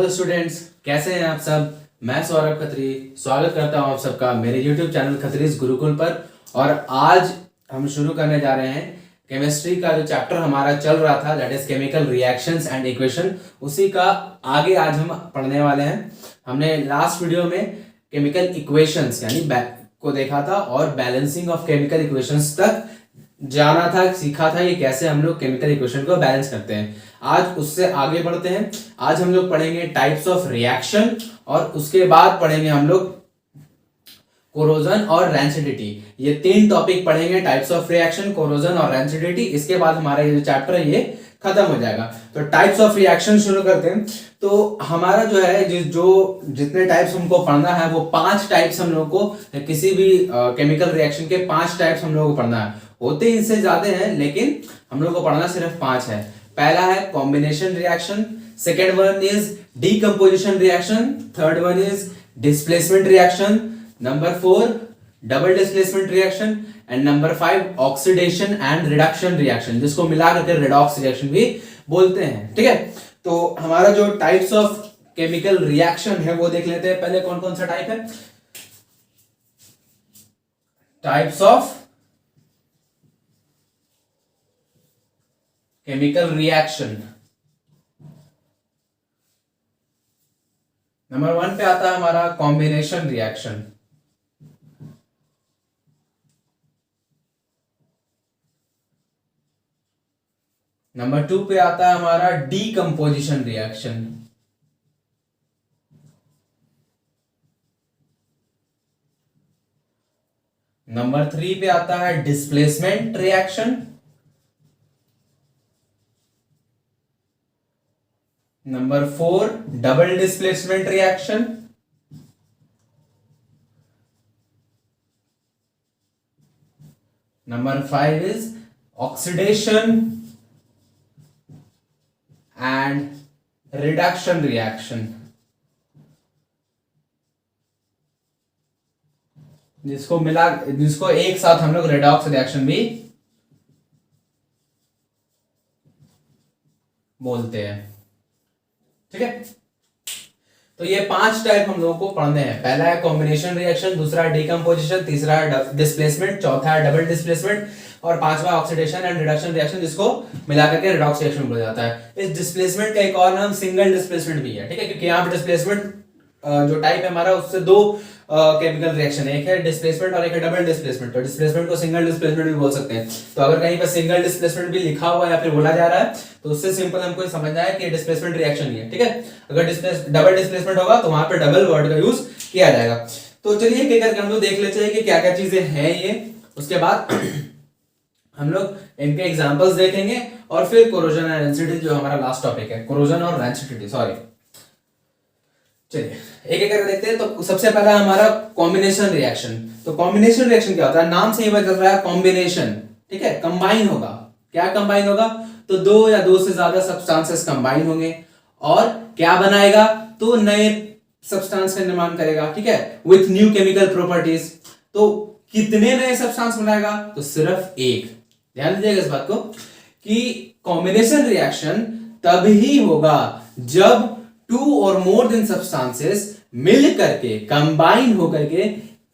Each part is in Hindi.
हेलो स्टूडेंट्स, कैसे हैं आप सब। मैं सौरभ खत्री स्वागत करता हूं आप सबका मेरे YouTube चैनल खत्रीज गुरुकुल पर। और आज हम शुरू करने जा रहे हैं केमिस्ट्री का जो चैप्टर हमारा चल रहा था, that is chemical reactions and equation. उसी का आगे आज हम पढ़ने वाले हैं। हमने लास्ट वीडियो में केमिकल इक्वेशंस यानी को देखा था और बैलेंसिंग ऑफ केमिकल इक्वेशंस तक जाना था, सीखा था ये कैसे हम लोग केमिकल इक्वेशन को बैलेंस करते हैं। आज उससे आगे बढ़ते हैं। आज हम लोग पढ़ेंगे टाइप्स ऑफ रिएक्शन और उसके बाद पढ़ेंगे हम लोग कोरोजन और रैंसिडिटी। ये तीन टॉपिक पढ़ेंगे, टाइप्स ऑफ रिएक्शन, कोरोजन और रैंसिडिटी। इसके बाद हमारा ये जो चैप्टर है ये खत्म हो जाएगा। तो टाइप्स ऑफ रिएक्शन शुरू करते हैं। तो हमारा जो है जो जितने टाइप्स हमको पढ़ना है वो 5 टाइप्स हम लोग को, किसी भी केमिकल रिएक्शन के 5 टाइप्स हम लोग को पढ़ना है। होते इनसे ज्यादा हैं लेकिन हम लोग को पढ़ना सिर्फ 5 है। पहला है combination reaction, second one is decomposition reaction, third one is displacement reaction, number 4 double displacement reaction and number 5 oxidation and reduction reaction, जिसको मिला करके रेडॉक्स रिएक्शन भी बोलते हैं। ठीक है, तो हमारा जो टाइप्स ऑफ केमिकल रिएक्शन है वो देख लेते हैं। पहले कौन कौन सा टाइप है। Types of chemical reaction, number 1 पे आता है हमारा कॉम्बिनेशन रिएक्शन। नंबर 2 पे आता है हमारा डीकंपोजिशन रिएक्शन। नंबर 3 पे आता है displacement reaction. Number 4 double displacement reaction. Number 5 is oxidation and reduction reaction, जिसको एक साथ हम लोग रेडॉक्स रिएक्शन भी बोलते हैं। ठीक है, तो ये 5 टाइप हम लोगों को पढ़ने हैं। पहला है कॉम्बिनेशन रिएक्शन, दूसरा है डीकंपोजिशन, तीसरा है डिस्प्लेसमेंट, चौथा है डबल डिस्प्लेसमेंट और पांचवा ऑक्सीडेशन एंड रिडक्शन रिएक्शन, जिसको मिलाकर के रेडॉक्स रिएक्शन बोला जाता है। इस डिस्प्लेसमेंट का एक और नाम सिंगल डिस्प्लेसमेंट भी है। ठीक है, क्योंकि यहाँ पे डिस्प्लेसमेंट जो टाइप है हमारा उससे 2 केमिकल रिएक्शन है, एक है डिस्प्लेसमेंट और एक है डबल डिस्प्लेसमेंट। तो डिस्प्लेसमेंट को सिंगल डिस्प्लेसमेंट भी बोल सकते हैं। तो अगर कहीं पर सिंगल डिस्प्लेसमेंट भी लिखा हुआ है या फिर बोला जा रहा है तो उससे सिंपल हमको समझना है कि डिस्प्लेसमेंट रिएक्शन ही है। ठीक है, अगर डबल डिस्प्लेसमेंट होगा तो वहां पर डबल वर्ड का यूज किया जाएगा। तो चलिए क्या करके हम लोग देख लेते हैं कि क्या क्या चीजें हैं ये। उसके बाद हम लोग इनके एग्जांपल्स देखेंगे और फिर कोरोजन एंड रैंसिडिटी जो हमारा लास्ट टॉपिक है, कोरोजन और रैंसिडिटी, सॉरी। चलिए एक एक करके देखते हैं। तो सबसे पहला हमारा कॉम्बिनेशन रिएक्शन। तो कॉम्बिनेशन रिएक्शन क्या होता है, नाम से ही पता चल रहा है कॉम्बिनेशन। ठीक है, कंबाइन होगा। क्या कंबाइन होगा, तो 2 या 2 से ज्यादा सब्सटेंसेस कंबाइन होंगे और क्या बनाएगा, तो नए सब्सटेंस का निर्माण करेगा। ठीक है, विथ न्यू केमिकल प्रॉपर्टीज। तो कितने नए सब्सटेंस बनाएगा, तो सिर्फ एक। ध्यान दीजिएगा इस बात को कि कॉम्बिनेशन रिएक्शन तभी होगा जब 2 और मोर देन सब्सटेंसेस मिल करके कंबाइन होकर के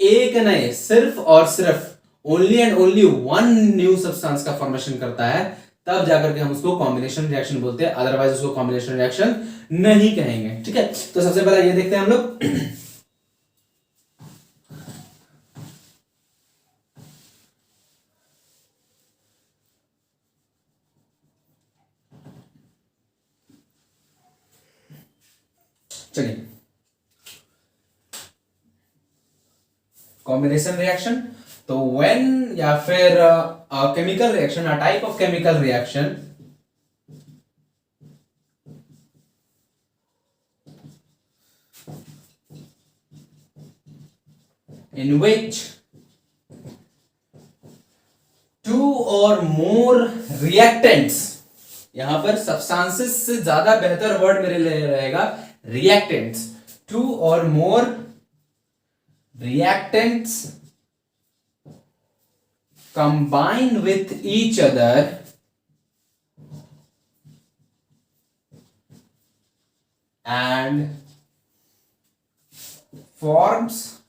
एक नए, सिर्फ और सिर्फ only and only 1 new substance का फॉर्मेशन करता है, तब जाकर के हम उसको कॉम्बिनेशन रिएक्शन बोलते हैं। अदरवाइज उसको कॉम्बिनेशन रिएक्शन नहीं कहेंगे। ठीक है, तो सबसे पहले ये देखते हैं हम लोग। चलिए, कॉम्बिनेशन रिएक्शन। तो व्हेन या फिर chemical reaction, a type of chemical reaction in which 2 or more reactants, यहां पर सब्सटेंसेस से ज्यादा बेहतर वर्ड मेरे लिए रहेगा reactants. 2 or more reactants combine with each other and forms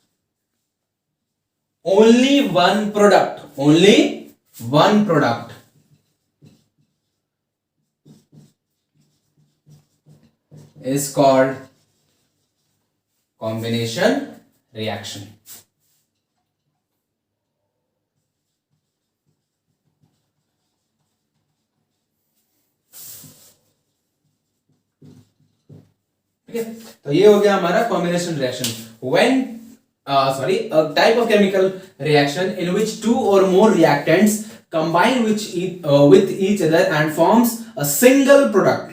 only one product, is called combination reaction. ठीक है, तो ये हो गया हमारा combination reaction. When a type of chemical reaction in which two or more reactants combine with each other and forms a single product.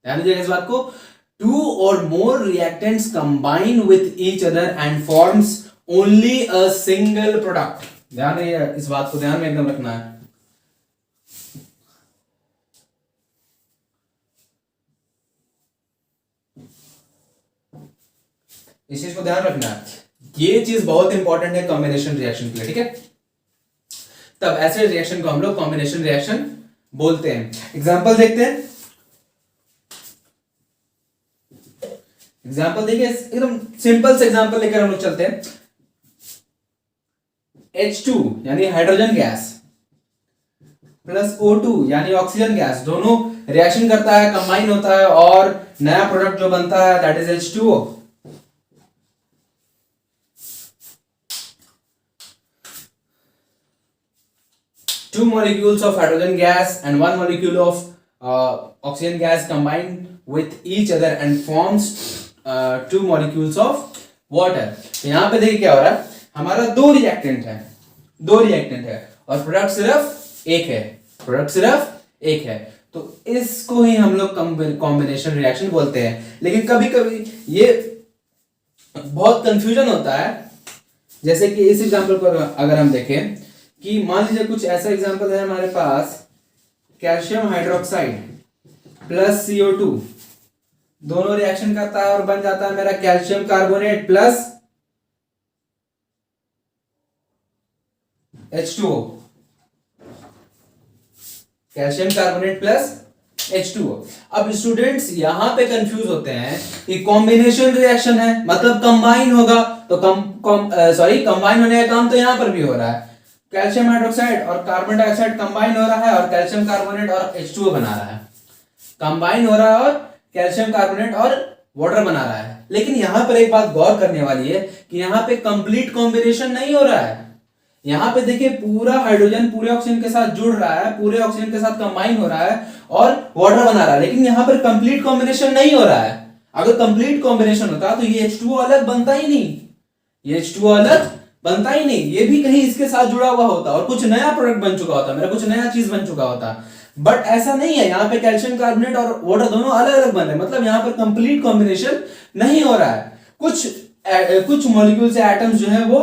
ध्यान दीजिएगा इस बात को. Two or more reactants combine with each other and forms only a single product. ध्यान रखिए, इस बात को ध्यान में एकदम रखना है. इस चीज को ध्यान रखना है. ये चीज बहुत इंपॉर्टेंट है कॉम्बिनेशन रिएक्शन के लिए. ठीक है, तब ऐसे रिएक्शन को हम लोग कॉम्बिनेशन रिएक्शन बोलते हैं. एग्जांपल देखते हैं. एग्जांपल देखिए, एकदम सिंपल से एग्जांपल लेकर हम लोग चलते हैं. H2 यानी हाइड्रोजन गैस प्लस O2 यानी ऑक्सीजन गैस, दोनों रिएक्शन करता है, कंबाइन होता है और नया प्रोडक्ट जो बनता है that is H2O. Two molecules of hydrogen gas and one molecule of oxygen gas combine with each other and forms two molecules of water. तो यहाँ पे देखिए क्या हो रहा है, हमारा दो रिएक्टेंट है और प्रोडक्ट सिर्फ एक है. तो इसको ही हम लोग कॉम्बिनेशन रिएक्शन बोलते हैं. लेकिन कभी कभी ये बहुत कंफ्यूजन होता है. जैसे कि इस एग्जांपल को अगर हम देखें कि मान लीजिए कुछ ऐसा एग्जांपल है हमारे पास, कैल्शियम हाइड्रोक्साइड प्लस CO2 दोनों रिएक्शन करता है और बन जाता है मेरा calcium carbonate plus H2O. Calcium carbonate plus H2O. अब स्टूडेंट्स यहां पे कंफ्यूज होते हैं कि कॉम्बिनेशन रिएक्शन है मतलब कंबाइन होगा, तो कंबाइन होने का काम तो यहां पर भी हो रहा है. कैल्शियम हाइड्रोक्साइड और कार्बन डाइऑक्साइड कंबाइन हो रहा है और कैल्शियम कार्बोनेट और H2O बना रहा है. कंबाइन हो रहा है और कैल्शियम कार्बोनेट और वाटर बना रहा है. लेकिन यहां पर एक बात गौर करने वाली है कि यहां पे कंप्लीट कॉम्बिनेशन नहीं हो रहा है. यहां पे देखिए पूरा हाइड्रोजन पूरे ऑक्सीजन के साथ जुड़ रहा है, पूरे ऑक्सीजन के साथ कंबाइन हो रहा है और वाटर बना रहा है. लेकिन यहां पर कंप्लीट कॉम्बिनेशन नहीं हो रहा है. अगर कंप्लीट कॉम्बिनेशन होता तो ये H2O अलग बनता ही नहीं. ये भी कहीं इसके साथ जुड़ा हुआ होता और कुछ नया प्रोडक्ट बन चुका होता, मेरा कुछ नया चीज बन चुका होता. बट ऐसा नहीं है. यहाँ पे कैल्शियम कार्बोनेट और वाटर दोनों अलग अलग बन रहे हैं, मतलब यहाँ पर कंप्लीट कॉम्बिनेशन नहीं हो रहा है. कुछ मॉलिक्यूल से एटम्स जो है वो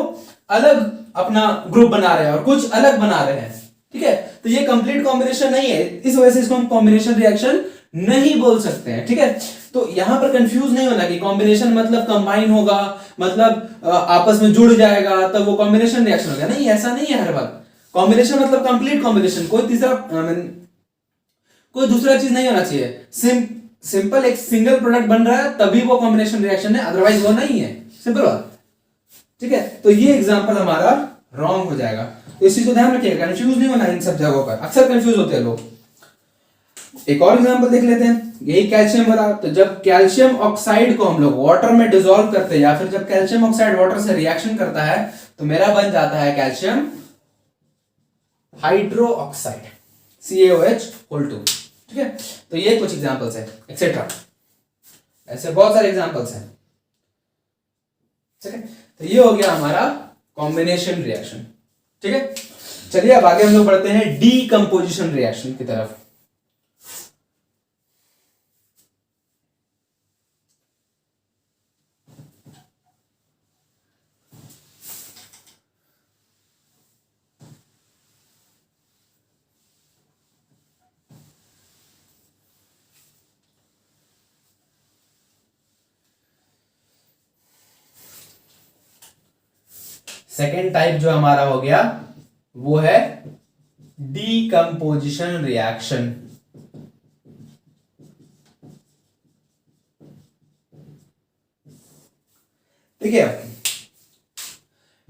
अलग अपना ग्रुप बना रहे हैं और कुछ अलग बना रहे हैं. ठीक है, तो ये कंप्लीट कॉम्बिनेशन नहीं है. इस वजह से इसको हम कॉम्बिनेशन रिएक्शन नहीं बोल सकते हैं. ठीक है, तो यहां पर कंफ्यूज नहीं होना कि कॉम्बिनेशन मतलब कंबाइन होगा, मतलब आपस में जुड़ जाएगा तब वो कॉम्बिनेशन रिएक्शन होगा. नहीं, ऐसा नहीं है हर बार. कॉम्बिनेशन मतलब कंप्लीट कॉम्बिनेशन, कोई दूसरा चीज नहीं होना चाहिए. सिंपल एक सिंगल प्रोडक्ट बन रहा है तभी वो कॉम्बिनेशन रिएक्शन है, अदरवाइज वो नहीं है. सिंपल बात. ठीक है, तो ये एग्जांपल हमारा रॉन्ग हो जाएगा. तो इस चीज को ध्यान रखिएगा, कंफ्यूज नहीं होना इन सब जगहों पर. अक्सर कंफ्यूज होते हैं लोग. एक और एग्जांपल देख लेते हैं. यही कैल्शियम वाला. तो जब कैल्शियम ऑक्साइड को हम लोग वाटर में डिसॉल्व करते हैं या फिर जब कैल्शियम ऑक्साइड वाटर से रिएक्शन करता है तो मेरा बन जाता है कैल्शियम हाइड्रो ऑक्साइड CaOH2. ठीक है, तो ये कुछ एग्जांपल्स है एक्सेट्रा. ऐसे बहुत सारे एग्जांपल्स हैं. ठीक है, तो ये हो गया हमारा कॉम्बिनेशन रिएक्शन. ठीक है, चलिए अब आगे हम लोग बढ़ते हैं डीकंपोजिशन रिएक्शन की तरफ. सेकेंड टाइप जो हमारा हो गया वो है डीकंपोजिशन रिएक्शन. ठीक है।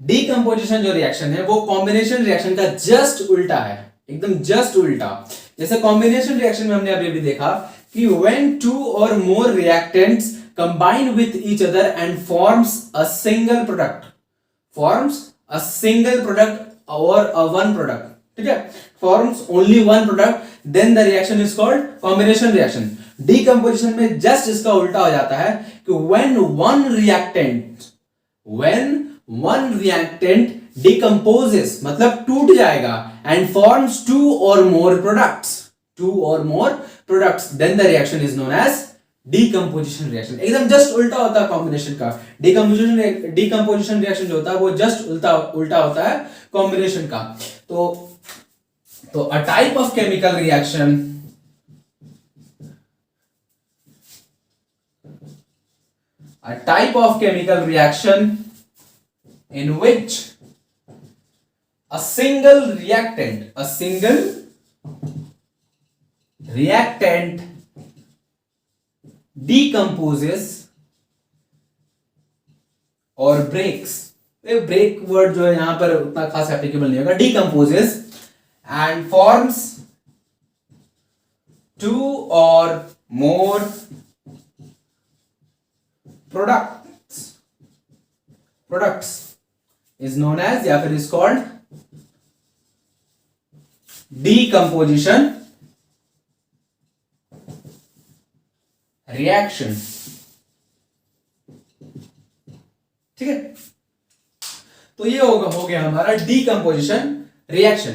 डीकंपोजिशन जो रिएक्शन है वो कॉम्बिनेशन रिएक्शन का जस्ट उल्टा है, एकदम जस्ट उल्टा। जैसे कॉम्बिनेशन रिएक्शन में हमने अभी भी देखा कि when two or more reactants combine with each other and forms a single product or a one product, ठीक है, forms only one product, then the reaction is called combination reaction. Decomposition में just इसका उल्टा हो जाता है कि when one reactant decomposes मतलब टूट जाएगा and forms two or more products, then the reaction is known as decomposition reaction. एकदम जस्ट उल्टा होता है कॉम्बिनेशन का। decomposition reaction जो होता है वो जस्ट उल्टा होता है कॉम्बिनेशन का। तो a type of chemical reaction in which a single reactant decomposes और breaks, ब्रेक वर्ड जो है यहां पर उतना खास एप्लीकेबल नहीं होगा, decomposes and forms two or more products is known as या फिर is called decomposition reaction, ठीक है। तो ये हो गया हमारा decomposition reaction,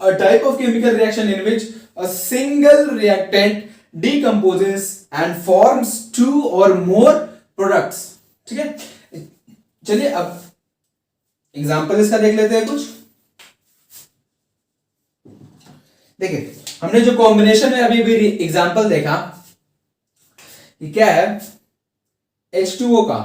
a type of chemical reaction in which a single reactant decomposes and forms two or more products, ठीक है। चलिए अब एग्जांपल इसका देख लेते हैं कुछ। देखिए हमने जो कॉम्बिनेशन में अभी भी एग्जांपल देखा ये क्या है, H2O का,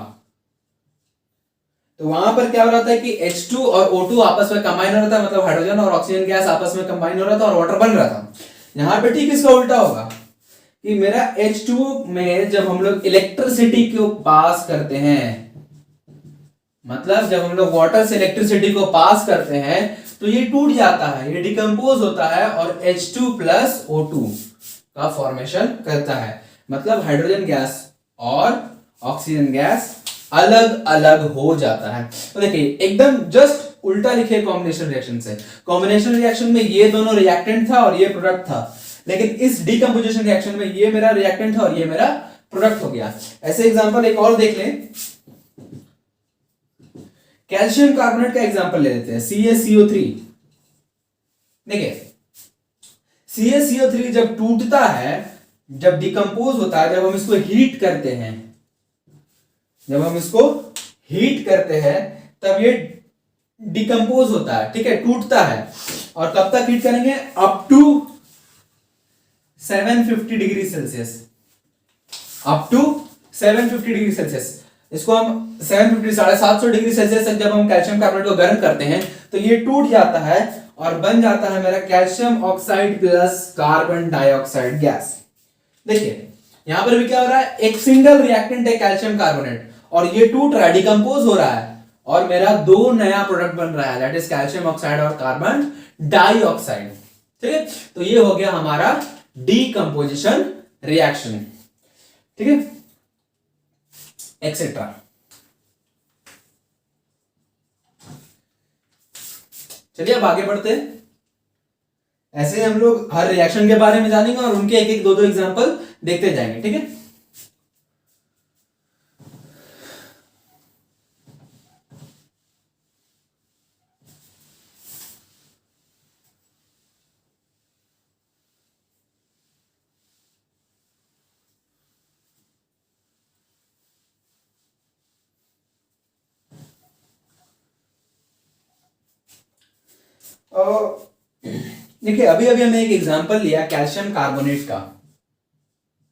तो वहां पर क्या हो रहा था कि H2 और O2 आपस में कंबाइन हो रहा था, मतलब हाइड्रोजन और ऑक्सीजन गैस आपस में कंबाइन हो रहा था और वाटर बन रहा था। यहां पे ठीक इसका उल्टा होगा कि मेरा H2 में जब हम लोग इलेक्ट्रिसिटी को पास करते हैं, मतलब जब हम लोग वाटर से इलेक्ट्रिसिटी को पास करते हैं तो ये टूट जाता है, ये डिकम्पोज होता है और H2 प्लस O2 का फॉर्मेशन करता है, मतलब हाइड्रोजन गैस और ऑक्सीजन गैस अलग अलग हो जाता है। तो देखिए एकदम जस्ट उल्टा लिखे कॉम्बिनेशन रिएक्शन से। कॉम्बिनेशन रिएक्शन में ये दोनों रिएक्टेंट था और ये प्रोडक्ट था, लेकिन इस डीकंपोजिशन रिएक्शन में ये मेरा रिएक्टेंट था और ये मेरा प्रोडक्ट हो गया। ऐसे एग्जांपल एक और देख लें, कैल्शियम कार्बोनेट का एग्जांपल ले लेते हैं, CaCO3। देखिए CaCO3 जब टूटता है, जब डिकम्पोज होता है, जब हम इसको हीट करते हैं, तब ये डिकम्पोज होता है, ठीक है, टूटता है। और कब तक हीट करेंगे? Up to 750 degree Celsius, up to 750 degree Celsius. इसको हम 750 डिग्री सेल्सियस तक जब हम कैल्शियम कार्बोनेट को गर्म करते हैं तो ये टूट जाता है और बन जाता है मेरा calcium oxide plus carbon dioxide gas. देखिए यहां पर भी क्या हो रहा है, एक सिंगल रिएक्टेंट है कैल्शियम कार्बोनेट और ये टूट रहा है, डिकम्पोज हो रहा है और मेरा दो नया प्रोडक्ट बन रहा है, दैट इज कैल्शियम ऑक्साइड और कार्बन डाइऑक्साइड, ठीक है। तो ये हो गया हमारा डीकंपोजिशन रिएक्शन, ठीक है, एक्सेट्रा। चलिए अब आगे बढ़ते हैं। ऐसे ही हम लोग हर रिएक्शन के बारे में जानेंगे और उनके एक एक दो दो एग्जांपल देखते जाएंगे, ठीक है। देखिए अभी अभी हमने एक एग्जांपल लिया कैल्शियम कार्बोनेट का,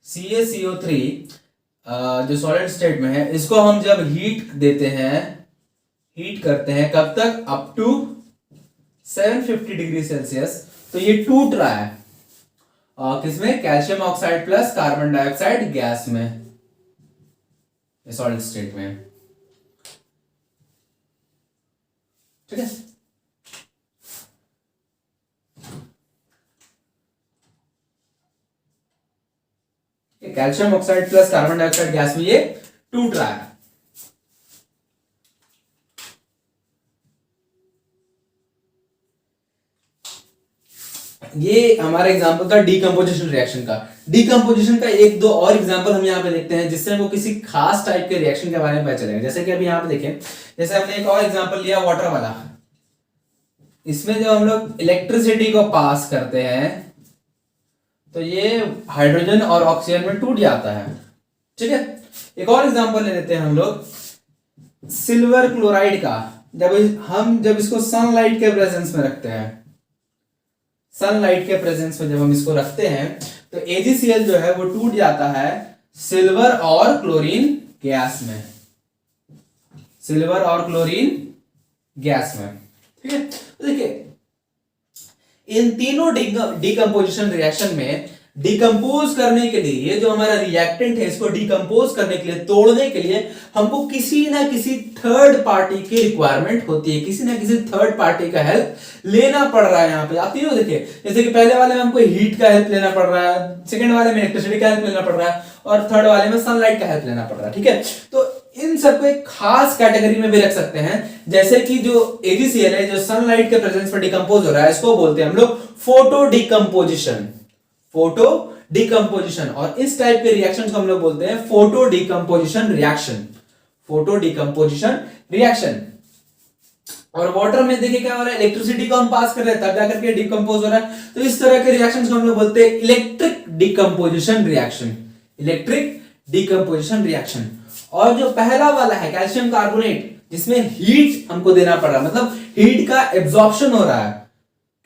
CaCO3 जो सॉलिड स्टेट में है, इसको हम जब हीट देते हैं, हीट करते हैं कब तक, अप टू 750 डिग्री सेल्सियस, तो ये टूट रहा है किसमें, calcium oxide plus carbon dioxide gas में, सॉलिड स्टेट में, ठीक है। Calcium oxide plus carbon dioxide gas में ये टूट रहा है। ये हमारा एग्जांपल था डीकंपोजिशन रिएक्शन का। डीकंपोजिशन का एक दो और एग्जांपल हम यहाँ पे देखते हैं जिससे हमको किसी खास टाइप के रिएक्शन के बारे में पता चलेगा। जैसे कि अभी यहाँ पे देखें, जैसे हमने एक और एग्जांपल लिया वाटर वाला। इसमें जब हम लोग इलेक्ट्रिसिटी को पास करते हैं तो ये हाइड्रोजन और ऑक्सीजन में टूट जाता है। ठीक है, एक और एग्जांपल ले लेते हैं हम लोग सिल्वर क्लोराइड का। जब इसको सनलाइट के प्रेजेंस में रखते हैं, सनलाइट के प्रेजेंस में जब हम इसको रखते हैं तो AgCl जो है वो टूट जाता है सिल्वर और क्लोरीन गैस में, सिल्वर और क्लोरीन गैस में। ठीक है, तो देखिए इन तीनों डीकंपोजिशन रिएक्शन में डिकम्पोज करने के लिए ये जो हमारा रिएक्टेंट है इसको डिकम्पोज करने के लिए, तोड़ने के लिए हमको किसी ना किसी थर्ड पार्टी की रिक्वायरमेंट होती है, किसी ना किसी थर्ड पार्टी का हेल्प लेना पड़ रहा है। यहाँ पे आप तीनों देखिए, जैसे कि पहले वाले में हमको हीट का हेल्प लेना पड़ रहा है, सेकंड वाले में इलेक्ट्रिसिटी का हेल्प लेना पड़ रहा है और थर्ड वाले में सनलाइट का हेल्प लेना पड़ रहा है। ठीक है, तो इन सबको एक खास कैटेगरी में भी रख सकते हैं। जैसे कि जो AgCl है जो सनलाइट के प्रेजेंस में डिकम्पोज हो रहा है इसको बोलते हैं हम लोग फोटो डिकम्पोजिशन, फोटो डिकम्पोजिशन। और इस टाइप के रिएक्शन को हम लोग बोलते हैं photo decomposition reaction, photo decomposition reaction. और वाटर में देखिए क्या हो रहा है, इलेक्ट्रिसिटी को हम पास कर रहे हैं तब जाकर के डिकम्पोज हो रहा है। तो इस तरह के रिएक्शंस को हम लोग बोलते हैं electric decomposition reaction, electric decomposition reaction. और जो पहला वाला है कैल्शियम कार्बोनेट जिसमें हीट हमको देना पड़ रहा है, मतलब हीट का एब्जॉर्प्शन हो रहा है,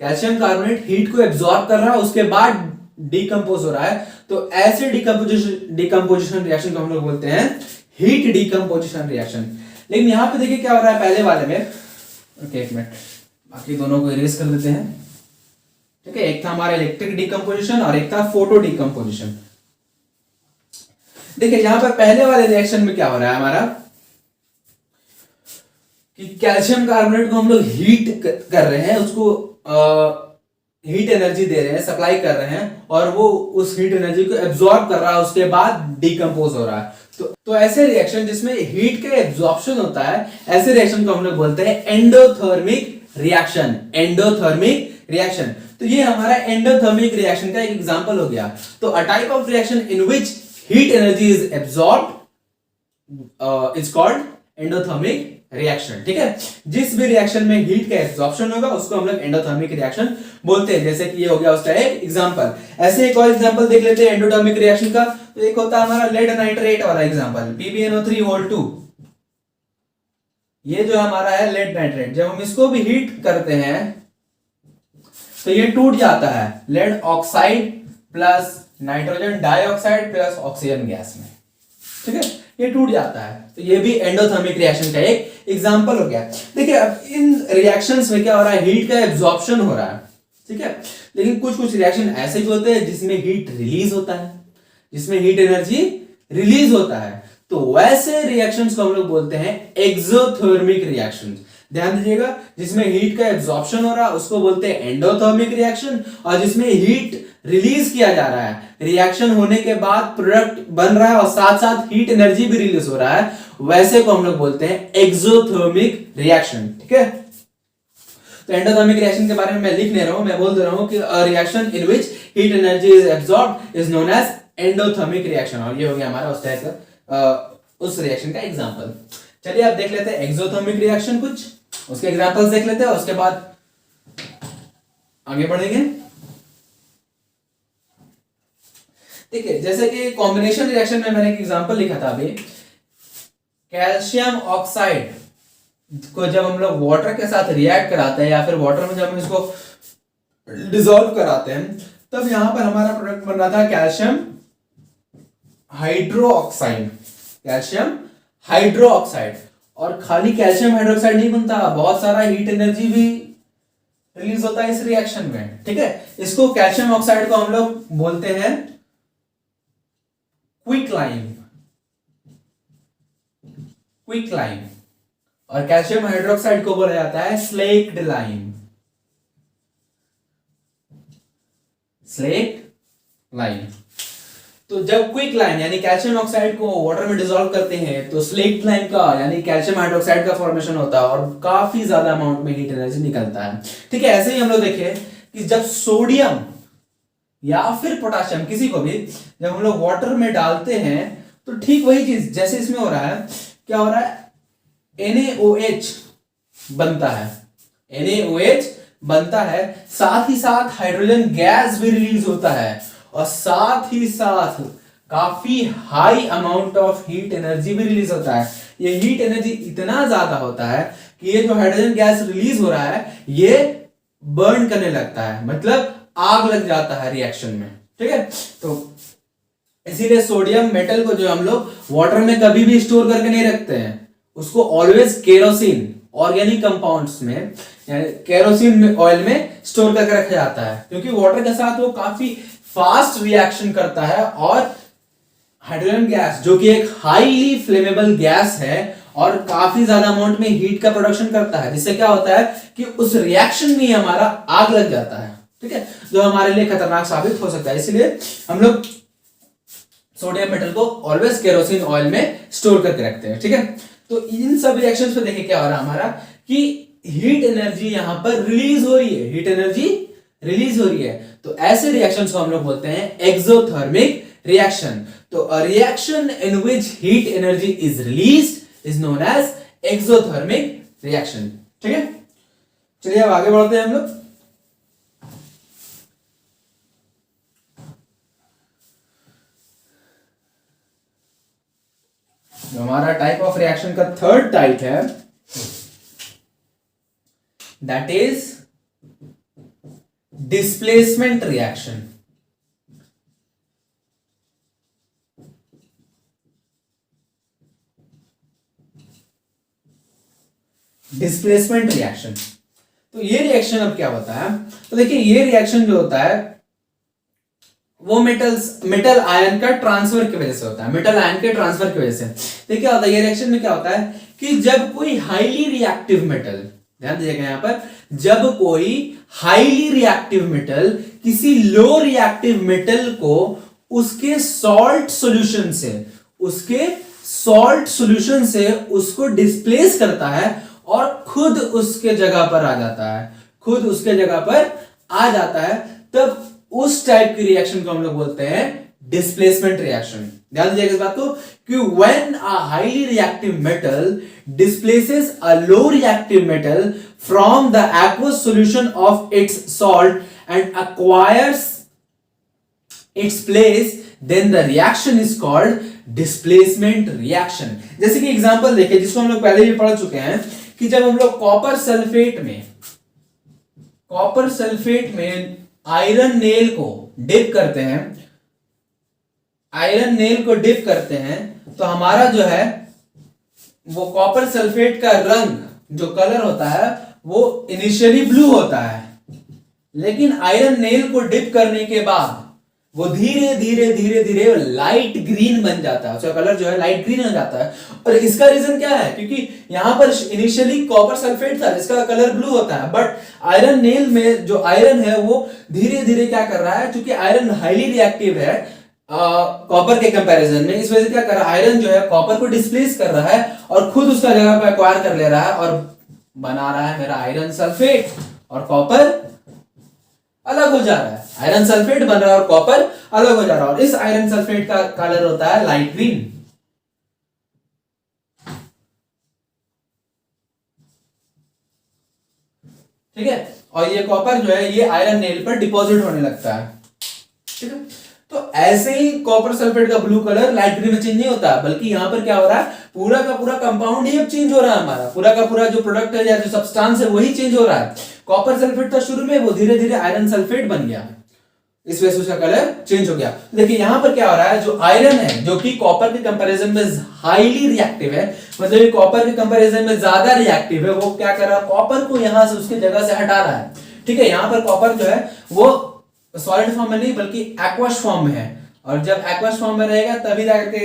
कैल्शियम कार्बोनेट हीट को एब्जॉर्ब कर रहा है उसके बाद डिकम्पोज हो रहा है, तो ऐसे डिकम्पोजिशन रिएक्शन को हम लोग बोलते हैं हीट डिकम्पोजिशन रिएक्शन। लेकिन यहां पे देखिए क्या हो रहा है पहले वाले में, ओके एक मिनट, बाकी दोनों को इरेज कर देते हैं। ठीक है, एक था हमारा इलेक्ट्रिक डिकम्पोजिशन और एक था फोटो डिकम्पोजिशन। देखिए यहां पर पहले वाले रिएक्शन में क्या हो रहा है हमारा कि कैल्शियम कार्बोनेट को हम लोग हीट कर रहे हैं, उसको हीट एनर्जी दे रहे हैं, सप्लाई कर रहे हैं और वो उस हीट एनर्जी को एब्जॉर्ब कर रहा है, उसके बाद डिकम्पोज हो रहा है। तो ऐसे रिएक्शन जिसमें हीट का एब्जॉर्प्शन होता है, ऐसे रिएक्शन को हम लोग बोलते हैं एंडोथर्मिक रिएक्शन, एंडोथर्मिक रिएक्शन। तो ये हमारा एंडोथर्मिक रिएक्शन का एक एग्जांपल हो गया। तो अ type of reaction in which heat energy is absorbed is called endothermic reaction. ठीक है, जिस भी रिएक्शन में हीट का एब्जॉर्प्शन होगा उसको हम लोग एंडोथर्मिक रिएक्शन बोलते हैं। जैसे कि ये हो गया उसका एक एग्जांपल। ऐसे एक और एग्जांपल देख लेते हैं एंडोथर्मिक रिएक्शन का। तो एक होता है हमारा लेड नाइट्रेट वाला एग्जांपल, PbNO3 ये जो हमारा है लेड नाइट्रेट, जब हम इसको भी हीट करते हैं तो ये टूट जाता है lead oxide plus nitrogen dioxide plus oxygen gas में। ठीक है, ये टूट जाता है, तो ये भी एंडोथर्मिक रिएक्शन का एक एग्जांपल हो गया। देखिए अब इन रिएक्शंस में क्या हो रहा है, हीट का एब्जॉर्प्शन हो रहा है। ठीक है, लेकिन कुछ कुछ रिएक्शन ऐसे भी होते हैं जिसमें हीट रिलीज होता है, जिसमें हीट एनर्जी रिलीज होता है, तो वैसे रिएक्शंस को हम लोग बोलते हैं एक्सोथर्मिक रिएक्शंस। ध्यान दीजिएगा, जिसमें हीट का एब्जॉर्प्शन हो रहा है उसको बोलते हैं एंडोथर्मिक रिएक्शन, और जिसमें हीट रिलीज किया जा रहा है, रिएक्शन होने के बाद प्रोडक्ट बन रहा है और साथ साथ हीट एनर्जी भी रिलीज हो रहा है, वैसे को हम लोग बोलते हैं एक्सोथर्मिक रिएक्शन। ठीक है, तो एंडोथर्मिक रिएक्शन के बारे में मैं लिख नहीं रहा हूं, मैं बोल दे रहा हूं कि reaction in which heat energy is absorbed is known as endothermic reaction. और ये हो गया हमारा उस टाइप का उस रिएक्शन का एग्जांपल। चलिए अब देख लेते हैं एक्सोथर्मिक रिएक्शन, कुछ उसके एग्जांपल्स देख लेते हैं, उसके बाद आगे बढ़ेंगे। देखिए जैसे कि कॉम्बिनेशन रिएक्शन में मैंने एक एग्जांपल लिखा था अभी, कैल्शियम ऑक्साइड को जब हम लोग वाटर के साथ रिएक्ट कराते हैं या फिर वाटर में जब हम इसको डिसॉल्व कराते हैं, तब यहां पर हमारा प्रोडक्ट बन रहा था कैल्शियम हाइड्रोक्साइड, कैल्शियम हाइड्रोक्साइड। और खाली कैल्शियम हाइड्रोक्साइड नहीं बनता, बहुत सारा हीट एनर्जी भी रिलीज होता है इस रिएक्शन में। ठीक है, इसको कैल्शियम ऑक्साइड को हम लोग बोलते हैं क्विक लाइम, क्विक लाइम। और कैल्शियम हाइड्रोक्साइड को बोला जाता है स्लेक्ड लाइम। Slaked lime. तो जब क्विक लाइम यानी कैल्शियम ऑक्साइड को वाटर में डिसॉल्व करते हैं तो स्लेक्ड लाइम का यानी कैल्शियम हाइड्रोक्साइड का फॉर्मेशन होता है और काफी ज्यादा अमाउंट में हीट एनर्जी निकलता है। ठीक है, ऐसे ही हम लोग देखें कि जब सोडियम या फिर पोटाशियम किसी को भी जब हम लोग वाटर में डालते हैं तो ठीक वही चीज जैसे इसमें हो रहा है, क्या हो रहा है, NaOH बनता है, NaOH बनता है, साथ ही साथ हाइड्रोजन गैस भी रिलीज होता है और साथ ही साथ काफी high amount of heat energy भी रिलीज होता है। ये हीट एनर्जी इतना ज्यादा होता है कि ये जो हाइड्रोजन गैस रिलीज हो रहा है ये बर्न करने लगता है, मतलब आग लग जाता है रिएक्शन में। ठीक है, तो इसीलिए सोडियम मेटल को जो हम लोग वाटर में कभी भी स्टोर करके नहीं रखते हैं, उसको ऑलवेज केरोसिन ऑर्गेनिक कंपाउंड्स में यानी केरोसिन ऑयल में स्टोर करके रखा जाता है, क्योंकि वाटर के साथ वो काफी फास्ट रिएक्शन करता है और हाइड्रोजन गैस जो कि एक हाईली फ्लेमेबल गैस है और काफी ज्यादा अमाउंट में हीट का प्रोडक्शन करता है, जिससे क्या होता है कि उस रिएक्शन में हमारा आग लग जाता है। ठीक है, जो हमारे लिए खतरनाक साबित हो सकता है। इसलिए हम लोग सोडियम मेटल को ऑलवेज केरोसिन ऑयल में स्टोर करके रखते हैं। ठीक है, तो इन सब रिएक्शंस पे देखिए क्या हो रहा है हमारा कि हीट एनर्जी यहां पर रिलीज हो रही है, हीट एनर्जी रिलीज हो रही है। तो ऐसे रिएक्शंस को हम लोग बोलते हैं एक्सोथर्मिक रिएक्शन। तो a reaction in which heat energy is released is known as exothermic reaction. ठीक है, चलिए अब आगे बढ़ते हैं हम लोग। जो हमारा टाइप ऑफ रिएक्शन का थर्ड टाइप है that is displacement reaction. Displacement reaction, तो ये रिएक्शन अब क्या होता है, तो देखिए ये रिएक्शन जो होता है वो मेटल आयन का ट्रांसफर की वजह से होता है, मेटल आयन के ट्रांसफर की वजह से। देखिए क्या होता है ये रिएक्शन में, क्या होता है कि जब कोई हाईली रिएक्टिव मेटल, ध्यान दीजिएगा यहां पर, जब कोई हाईली रिएक्टिव मेटल किसी लो रिएक्टिव मेटल को उसके सॉल्ट सॉल्यूशन से उसको डिस्प्लेस करता है और खुद उसके जगह पर आ जाता है, तब उस टाइप की रिएक्शन को हम लोग बोलते हैं डिस्प्लेसमेंट रिएक्शन। ध्यान दीजिएगा इस बात को कि when a highly reactive metal displaces a low reactive metal from the aqueous solution of its salt and acquires its place, then the reaction is called displacement reaction। जैसे कि एग्जांपल देखिए जिसको हम लोग पहले भी पढ़ चुके हैं कि जब हम लोग कॉपर सल्फेट में आयरन नेल को डिप करते हैं तो हमारा जो है वो कॉपर सल्फेट का रंग जो कलर होता है वो इनिशियली ब्लू होता है, लेकिन आयरन नेल को डिप करने के बाद वो धीरे धीरे लाइट ग्रीन बन जाता है, उसका कलर जो है लाइट ग्रीन हो जाता है। और इसका रीजन क्या है, क्योंकि यहां पर इनिशियली कॉपर सल्फेट था जिसका कलर ब्लू होता है, बट आयरन नेल में जो आयरन है वो धीरे धीरे क्या कर रहा है, क्योंकि आयरन हाईली रिएक्टिव है कॉपर के कंपैरिजन में, इस वजह से क्या कर रहा है, आयरन जो है कॉपर को डिस्प्लेस कर रहा है और खुद उसका जगह पर एक्वायर कर ले रहा है और बना रहा है मेरा आयरन सल्फेट, और कॉपर अलग हो जा रहा है। आयरन सल्फेट बन रहा है और कॉपर अलग हो जा रहा है, और इस आयरन सल्फेट का कलर होता है लाइट ग्रीन। ठीक है, और ये कॉपर जो है ये आयरन नेल पर डिपॉजिट होने लगता है। ठीक है, तो ऐसे ही कॉपर सल्फेट का ब्लू कलर लाइट ग्रीन में चेंज नहीं होता, बल्कि यहां पर क्या हो रहा है, पूरा का पूरा कंपाउंड ही अब चेंज हो रहा है, हमारा पूरा का पूरा जो प्रोडक्ट है या जो सब्सटेंस है वही चेंज हो रहा है। कॉपर सल्फेट था शुरू में, वो धीरे धीरे आयरन सल्फेट बन गया, इस वजह से उसका कलर चेंज हो गया। देखिए यहां पर क्या हो रहा है, जो आयरन है जो कि कॉपर के कंपैरिजन में हाईली रिएक्टिव है, मतलब ये कॉपर के कंपैरिजन में ज्यादा रिएक्टिव है, वो क्या कर रहा है, कॉपर को यहां से उसकी जगह से हटा रहा है। ठीक है, यहां पर कॉपर जो है वो सॉलिड फॉर्म में नहीं बल्कि एक्वस फॉर्म में है, और जब एक्वस फॉर्म में रहेगा तभी जाके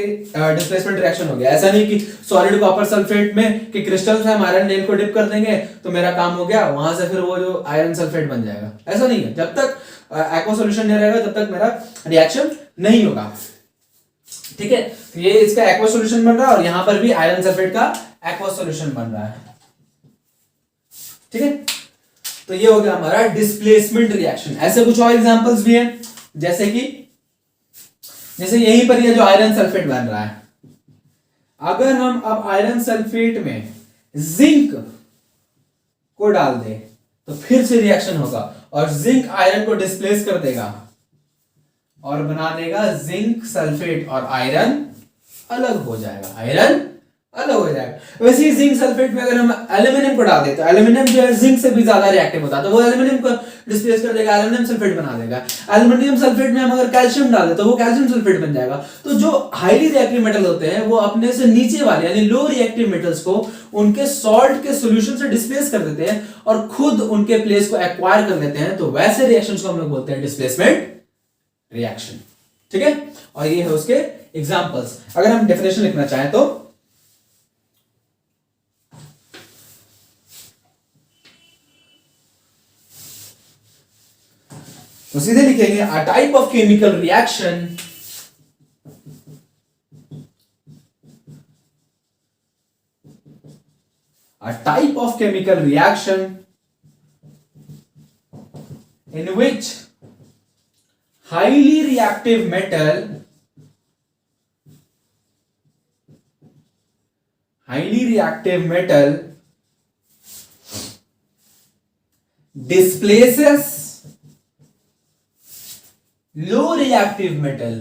डिस्प्लेसमेंट रिएक्शन हो गया। ऐसा नहीं कि सॉलिड कॉपर सल्फेट में कि क्रिस्टल्स है, हम आयरन नेल को डिप कर देंगे तो मेरा काम हो गया, वहां से फिर वो जो आयरन सल्फेट बन जाएगा। ऐसा नहीं है, जब तक एक्वा सॉल्यूशन नहीं रहेगा तब तक मेरा रिएक्शन नहीं होगा। ठीक है, तो ये इसका एक्वा सॉल्यूशन बन रहा है और यहां पर भी आयरन सल्फेट का एक्वा सॉल्यूशन बन रहा है। ठीक है, तो ये हो गया हमारा डिस्प्लेसमेंट रिएक्शन। ऐसे कुछ और एग्जांपल्स भी हैं, जैसे यहीं पर ये जो आयरन सल्फेट बन रहा है, अगर हम अब आयरन सल्फेट में जिंक को डाल दें तो फिर से रिएक्शन होगा और जिंक आयरन को डिस्प्लेस कर देगा और बना देगा जिंक सल्फेट और आयरन अलग हो जाएगा, आयरन अलग हो जाएगा। वैसे ही जिंक सल्फेट में अगर हम एल्यूमिनियम को डाल दें तो एल्यूमिनियम जो है जिंक से भी ज्यादा रिएक्टिव होता है, तो वो एल्यूमिनियम को डिस्प्लेस कर देगा, एल्यूमिनियम सल्फेट बना देगा। एल्यूमिनियम सल्फेट में हम अगर कैल्शियम डाल दें तो वो कैल्शियम सल्फेट बन जाएगा। तो जो हाईली रिएक्टिव मेटल होते हैं वो अपने से नीचे वाले यानी लो रिएक्टिव मेटल्स को उनके सॉल्ट के सॉल्यूशन से डिस्प्लेस कर देते हैं और खुद उनके प्लेस को एक्वायर कर लेते हैं। तो वैसे रिएक्शंस को हम लोग बोलते हैं डिस्प्लेसमेंट रिएक्शन। ठीक है, और ये है उसके एग्जांपल्स। अगर हम डेफिनेशन लिखना चाहें तो सीधे लिखेंगे अ type of chemical reaction in which highly reactive metal displaces low reactive metal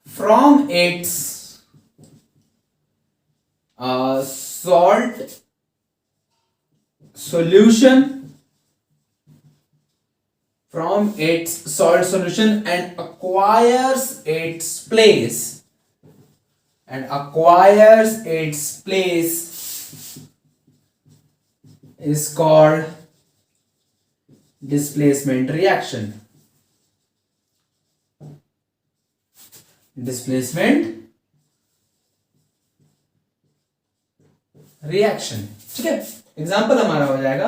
from its salt solution and acquires its place is called displacement reaction. ठीक है, एग्जाम्पल हमारा हो जाएगा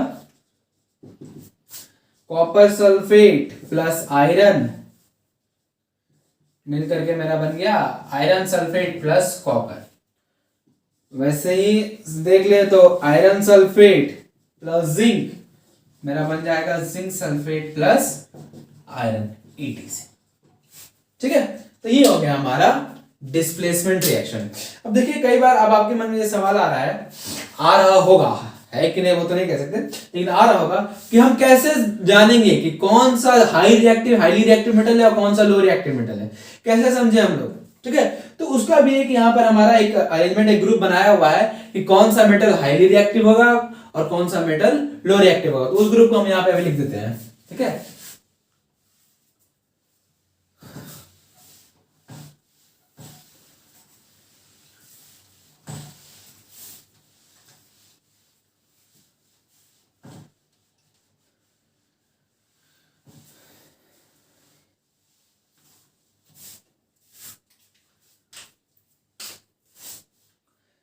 कॉपर सल्फेट प्लस आयरन मिलकर के मेरा बन गया आयरन सल्फेट प्लस कॉपर। वैसे ही देख ले तो आयरन सल्फेट प्लस जिंक मेरा बन जाएगा zinc sulphate plus iron ETC। ठीक है, तो ये हो गया हमारा डिस्प्लेसमेंट रिएक्शन। अब देखिए कई बार अब आपके मन में ये सवाल आ रहा होगा, है कि नहीं वो तो नहीं कह सकते, लेकिन आ रहा होगा कि हम कैसे जानेंगे कि कौन सा हाईली रिएक्टिव मेटल है और कौन सा लो रिएक्टिव मेटल है, कैसे समझे हम लोग। ठीक है, तो उसका भी एक यहाँ पर हमारा एक अरेंजमेंट, एक ग्रुप बनाया हुआ है कि कौन सा मेटल हाईली रिएक्टिव होगा और कौन सा मेटल लो रिएक्टिव होगा। तो उस ग्रुप को हम यहाँ पे अभी लिख देते हैं। ठीक है,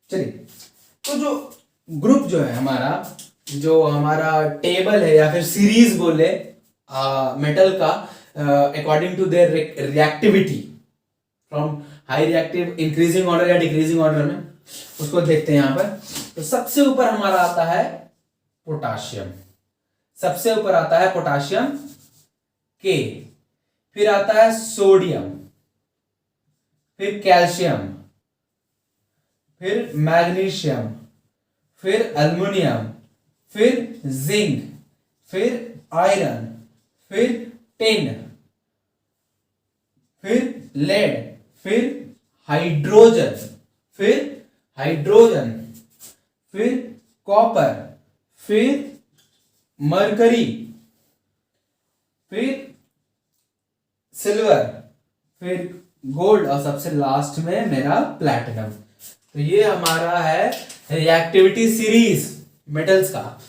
चलिए, तो जो ग्रुप जो है हमारा, जो हमारा टेबल है या फिर सीरीज बोले मेटल का according to their reactivity from high reactive increasing order या डिक्रीजिंग ऑर्डर में, उसको देखते हैं यहाँ पर। तो सबसे ऊपर हमारा आता है पोटाशियम, सबसे ऊपर आता है पोटाशियम के, फिर आता है सोडियम, फिर कैल्शियम, फिर मैग्नीशियम, फिर एल्युमिनियम, फिर जिंक, फिर आयरन, फिर टिन, फिर लेड, फिर हाइड्रोजन, फिर कॉपर, फिर मरकरी, फिर सिल्वर, फिर गोल्ड और सबसे लास्ट में मेरा प्लैटिनम। तो ये हमारा है रिएक्टिविटी सीरीज मेटल्स का।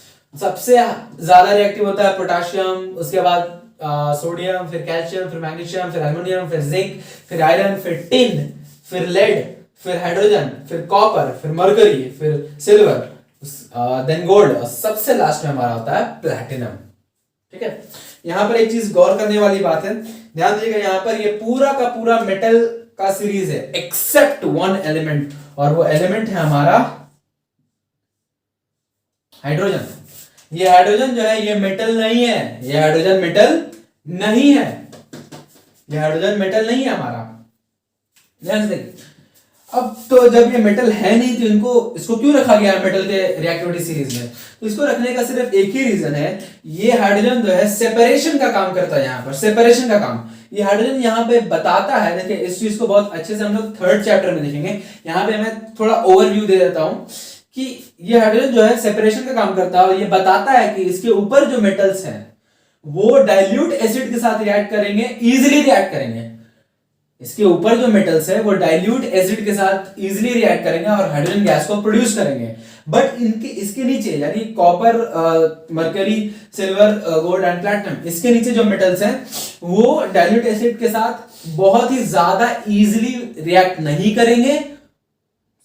सबसे ज्यादा रिएक्टिव होता है पोटाशियम, उसके बाद सोडियम, फिर कैल्शियम, फिर मैग्नीशियम, फिर एल्युमिनियम, फिर जिंक, फिर आयरन, फिर टिन, फिर लेड, फिर हाइड्रोजन, फिर कॉपर, फिर मरकरी, फिर सिल्वर, देन गोल्ड, सबसे लास्ट में हमारा होता है प्लैटिनम। ठीक है, यहां पर एक चीज गौर करने वाली बात है, ध्यान दीजिएगा, यहां पर ये पूरा का पूरा मेटल का सीरीज है एक्सेप्ट वन एलिमेंट, और वो एलिमेंट है हमारा हाइड्रोजन। ये हाइड्रोजन जो है ये मेटल नहीं है, ये हाइड्रोजन मेटल नहीं है, ये हाइड्रोजन मेटल नहीं है हमारा। ध्यान से अब तो जब ये मेटल है नहीं तो इनको इसको क्यों रखा गया है मेटल के रिएक्टिविटी सीरीज में? तो इसको रखने का सिर्फ एक ही रीजन है, ये हाइड्रोजन जो है सेपरेशन का काम करता है, यहाँ पर सेपरेशन का काम ये हाइड्रोजन यहाँ पे बताता है। देखिए इस चीज को बहुत अच्छे से हम लोग थर्ड चैप्टर में देखेंगे, यहाँ पे मैं थोड़ा ओवरव्यू दे देता हूं कि ये हाइड्रोजन जो है सेपरेशन का काम करता है, और ये बताता है कि इसके ऊपर जो मेटल्स हैं वो डाइल्यूट एसिड के साथ रिएक्ट करेंगे, इजिली रिएक्ट करेंगे। इसके ऊपर जो मेटल्स है वो डाइल्यूट एसिड के साथ इजिली रिएक्ट करेंगे और हाइड्रोजन गैस को प्रोड्यूस करेंगे। बट इनके इसके नीचे यानी copper, mercury, silver, gold and platinum, इसके नीचे जो मेटल्स हैं वो डाइल्यूट एसिड के साथ बहुत ही ज्यादा इजिली रिएक्ट नहीं करेंगे।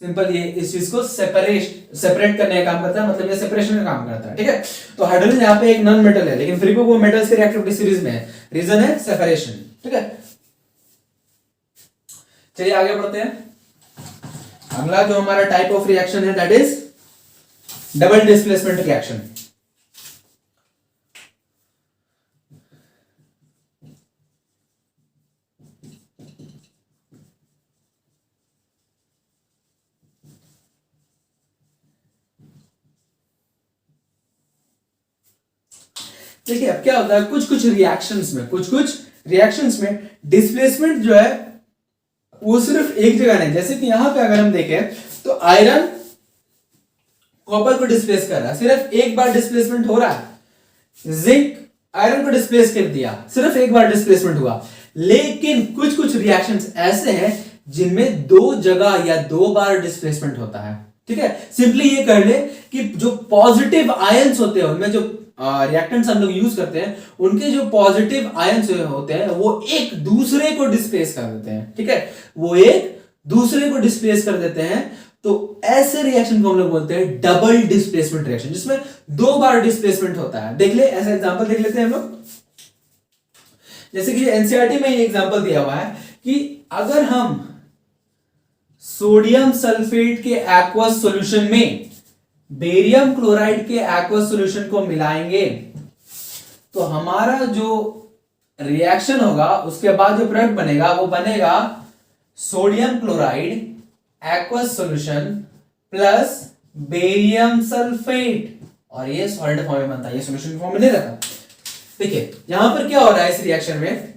सिंपल, ये इस चीज को सेपरेट करने का काम करता है, मतलब ये सेपरेशन का काम करता है। ठीक है, तो हाइड्रोजन यहाँ पे एक नॉन मेटल है, लेकिन फिर भी वो मेटल्स के रिएक्टिविटी सीरीज में है, रीजन है सेपरेशन। ठीक है, चलिए आगे बढ़ते हैं। अगला जो हमारा टाइप ऑफ रिएक्शन है that is double displacement reaction. देखिए अब क्या होता है, कुछ कुछ रिएक्शंस में डिस्प्लेसमेंट जो है वो सिर्फ एक जगह नहीं, जैसे कि यहां पे अगर हम देखें तो आयरन कॉपर को डिस्प्लेस कर रहा है, सिर्फ एक बार डिस्प्लेसमेंट हो रहा है। जिंक आयरन को डिस्प्लेस कर दिया, सिर्फ एक बार डिस्प्लेसमेंट हुआ। लेकिन कुछ कुछ रिएक्शंस ऐसे हैं जिनमें दो जगह या दो बार डिस्प्लेसमेंट होता है। ठीक है, सिंपली ये कर ले कि जो पॉजिटिव आयंस होते हैं उनमें जो रिएक्टेंट्स हम लोग यूज करते हैं, उनके जो पॉजिटिव आयंस होते हैं वो एक दूसरे को डिस्प्लेस कर देते हैं। ठीक है, वो एक दूसरे को डिस्प्लेस कर देते हैं। तो ऐसे रिएक्शन को हम लोग बोलते हैं डबल डिस्प्लेसमेंट रिएक्शन, जिसमें दो बार डिस्प्लेसमेंट होता है। देख ले, ऐसा एग्जांपल देख लेते हैं हम लोग, जैसे कि एनसीईआरटी में ये एग्जांपल दिया हुआ है कि अगर हम सोडियम सल्फेट के एक्वस सॉल्यूशन में बेरियम क्लोराइड के एक्वस सॉल्यूशन को मिलाएंगे तो हमारा जो रिएक्शन होगा उसके बाद जो प्रोडक्ट बनेगा वो बनेगा sodium chloride aqueous solution plus barium sulphate, और ये सॉलिड फॉर्म में बनता है, ये सॉल्यूशन फॉर्म में नहीं रहता। देखिए यहां पर क्या हो रहा है इस रिएक्शन में,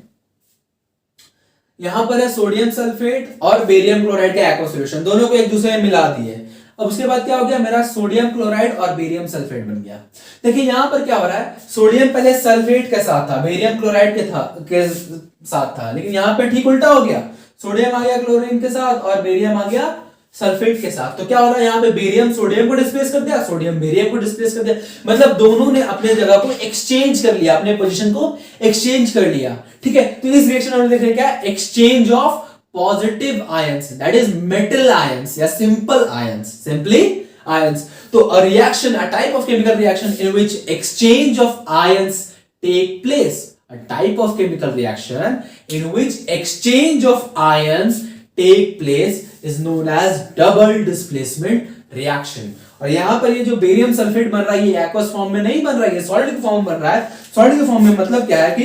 यहां पर है सोडियम सल्फेट और बेरियम क्लोराइड का एक्वस सॉल्यूशन, दोनों को एक दूसरे में मिला दिए। अब उसके बाद क्या हो गया, मेरा सोडियम क्लोराइड और बेरियम सल्फेट बन गया। देखिए यहां पर क्या हो रहा है, सोडियम पहले सल्फेट के साथ था, बेरियम क्लोराइड के साथ था, लेकिन यहां पर ठीक उल्टा हो गया, सोडियम आ गया क्लोरीन के साथ और बेरियम आ गया सल्फेट के साथ। तो क्या हो रहा है, यहाँ पे बेरियम सोडियम को डिस्प्लेस कर दिया, सोडियम बेरियम को डिस्प्लेस कर दिया, मतलब दोनों ने अपने जगह को एक्सचेंज कर लिया, अपने पोजीशन को एक्सचेंज कर लिया। ठीक है, तो इस रिएक्शन में हम देख रहे हैं क्या, exchange of positive ions, that is metal ions या simple ions, simply ions। तो a reaction, a type of chemical reaction in which exchange of ions take place, a type of chemical reaction in which exchange of ions take place is known as double displacement reaction। और यहां पर ये जो बेरियम सल्फेट बन रहा है ये एक्वस फॉर्म में नहीं बन रहा है, ये सॉलिड के फॉर्म में बन रहा है। सॉलिड के फॉर्म में मतलब क्या है कि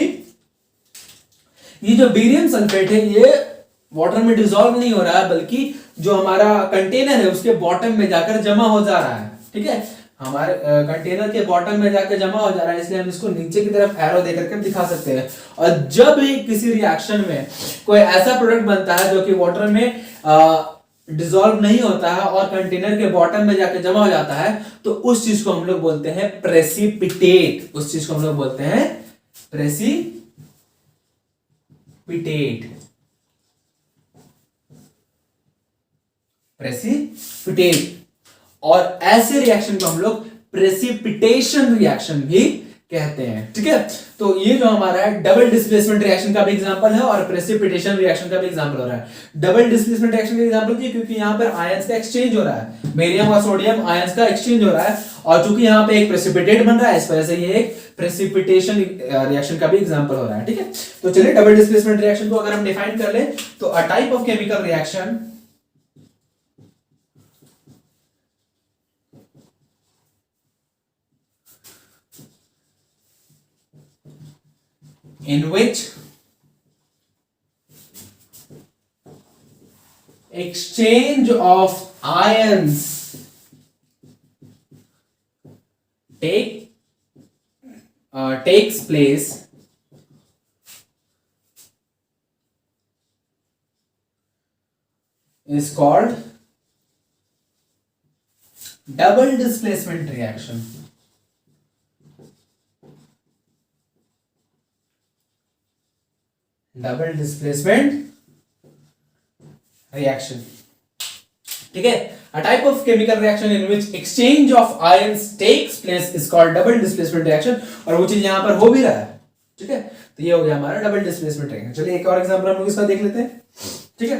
ये जो बेरियम सल्फेट है ये वाटर में डिसॉल्व नहीं हो रहा है, बल्कि जो हमारा कंटेनर है उसके बॉटम में जाकर जमा हो जा रहा है। ठीक है, हमारे कंटेनर के बॉटम में जाकर जमा हो जा रहा है, इसलिए हम इसको नीचे की तरफ एरो देकर के दिखा सकते हैं। और जब भी किसी रिएक्शन में कोई ऐसा प्रोडक्ट बनता है जो कि वाटर में डिसॉल्व नहीं होता है और कंटेनर के बॉटम में जाकर जमा हो जाता है, तो उस चीज को हम लोग बोलते हैं प्रेसिपिटेट, उस चीज को हम लोग बोलते हैं प्रेसिपिटेट। प्रेसिपिटेट, और ऐसे रिएक्शन को हम लोग प्रेसिपिटेशन रिएक्शन भी कहते हैं। ठीक है, तो ये जो हमारा है डबल डिस्प्लेसमेंट रिएक्शन का भी एग्जांपल है और प्रेसिपिटेशन रिएक्शन का भी एग्जांपल हो रहा है। डबल डिस्प्लेसमेंट रिएक्शन का एग्जांपल क्यों? क्योंकि यहाँ पर आयंस का एक्सचेंज हो रहा है, बेरियम और सोडियम आयंस का एक्सचेंज हो रहा है, और चूंकि यहाँ पे एक प्रेसिपिटेट बन रहा है, इस वजह से ये एक प्रेसिपिटेशन रिएक्शन का भी एग्जांपल हो रहा है। ठीक है, तो चलिए डबल डिस्प्लेसमेंट रिएक्शन को अगर हम डिफाइन कर ले तो अ type of chemical reaction in which exchange of ions takes place is called double displacement reaction. Double displacement reaction. ठीक है, a type of chemical reaction in which exchange of ions takes place is called double displacement reaction, और वो चीज यहां पर हो भी रहा है। ठीक है, तो ये हो गया हमारा डबल डिस्प्लेसमेंट रिएक्शन। चलिए एक और एग्जांपल हम लोग इसका देख लेते हैं। ठीक है,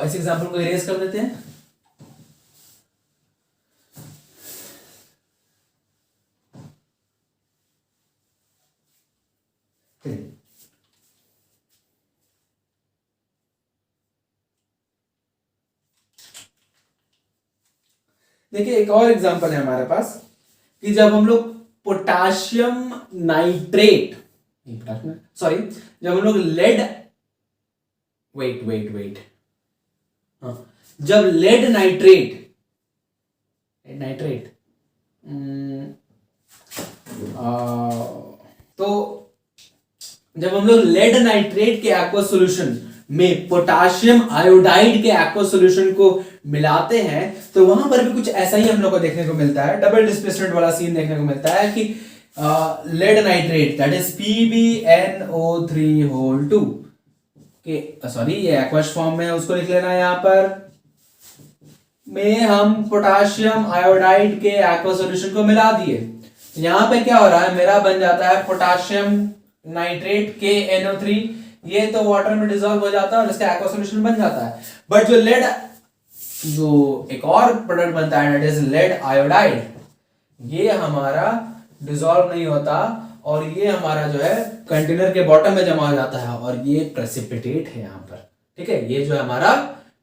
इस एग्जांपल को इरेज कर देते हैं। देखिए एक और एग्जांपल है हमारे पास कि जब हम लोग पोटाशियम नाइट्रेट सॉरी जब हम लोग लेड वेट जब लेड नाइट्रेट तो जब हम लोग लेड नाइट्रेट के एक्वा सॉल्यूशन में पोटाशियम आयोडाइड के एक्वा सॉल्यूशन को मिलाते हैं तो वहां पर भी कुछ ऐसा ही हम लोग को देखने को मिलता है, डबल डिस्प्लेसमेंट वाला सीन देखने को मिलता है कि lead nitrate that is PbNO3 whole 2 के सॉरी ये एक्वस फॉर्म में उसको लिख लेना है, यहां पर में हम पोटाशियम आयोडाइड के एक्वा सॉल्यूशन को मिला दिए। यहां पे क्या हो रहा है, मेरा बन जाता है पोटाशियम नाइट्रेट KNO3, ये तो वाटर में डिसॉल्व हो जाता है और इसका एक्वा सॉल्यूशन बन जाता है। बट जो लेड जो एक और प्रोडक्ट बनता है दैट इज लेड आयोडाइड, ये हमारा डिसॉल्व नहीं होता और ये हमारा जो है कंटेनर के बॉटम में जमा हो जाता है और ये प्रेसिपिटेट है यहाँ पर। ठीक है, ये जो है हमारा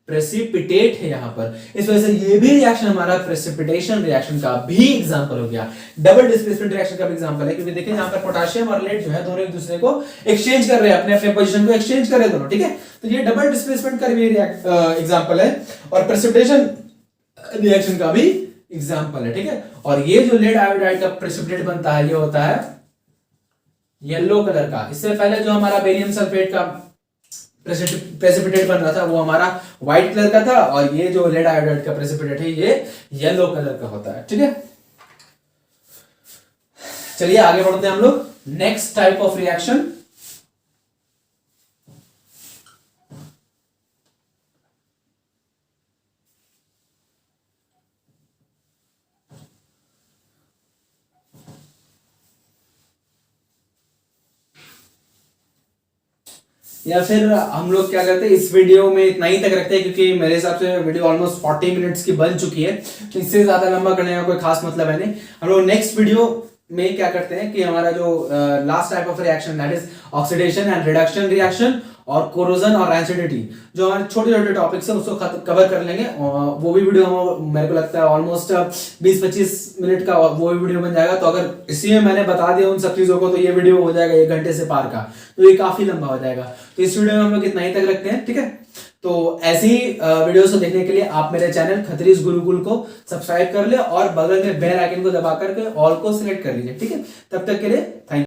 प्रेसिपिटेट है यहाँ पर, इस वजह से ये भी रिएक्शन हमारा प्रेसिपिटेशन रिएक्शन का भी एग्जांपल हो गया, डबल डिस्प्लेसमेंट रिएक्शन का भी एग्जांपल है। क्योंकि देखिए यहाँ पर पोटाशियम और लेड जो है दोनों एक दूसरे को एक्सचेंज कर रहे हैं, अपने अपने पोजीशन को एक्सचेंज कर रहे हैं दोनों। ठीक है, तो ये डबल डिस्प्लेसमेंट का भी एग्जांपल है और प्रेसिपिटेशन रिएक्शन का भी एग्जांपल है। ठीक है, और ये जो लेड आयोडाइड का प्रेसिपिटेट बनता है ये होता है येलो कलर का। इससे पहले जो हमारा बेरियम सल्फेट का प्रेसिपिटेट बन रहा था वो हमारा व्हाइट कलर का था और ये जो लेड आयोडाइड का प्रेसिपिटेट है ये येलो कलर का होता है। ठीक है, चलिए आगे बढ़ते हैं हम लोग नेक्स्ट टाइप ऑफ रिएक्शन। या फिर हम लोग क्या करते हैं इस वीडियो में इतना ही तक रखते हैं क्योंकि मेरे हिसाब से वीडियो ऑलमोस्ट 40 मिनट्स की बन चुकी है, तो इससे ज्यादा लंबा करने का कोई खास मतलब है नहीं। हम लोग नेक्स्ट वीडियो में क्या करते हैं कि हमारा जो last type of reaction that is oxidation and reduction reaction और कोरोजन और एसिडिटी, जो हमारे छोटे छोटे टॉपिक्स है उसको कवर कर लेंगे। वो भी वीडियो मेरे को लगता है ऑलमोस्ट 20-25 मिनट का वो भी वीडियो बन जाएगा। तो अगर इसी में मैंने बता दिया उन सब चीजों को तो ये वीडियो हो जाएगा 1 घंटे से पार का, तो ये काफी लंबा हो जाएगा। तो इस वीडियो में हम लोग इतना ही तक रखते हैं। ठीक है, तो ऐसी वीडियोस को देखने के लिए आप मेरे चैनल खत्रीज गुरुकुल को सब्सक्राइब कर ले और बगल में बेल आइकन को दबा करके ऑल को सिलेक्ट कर लीजिए। ठीक है, तब तक के लिए थैंक यू।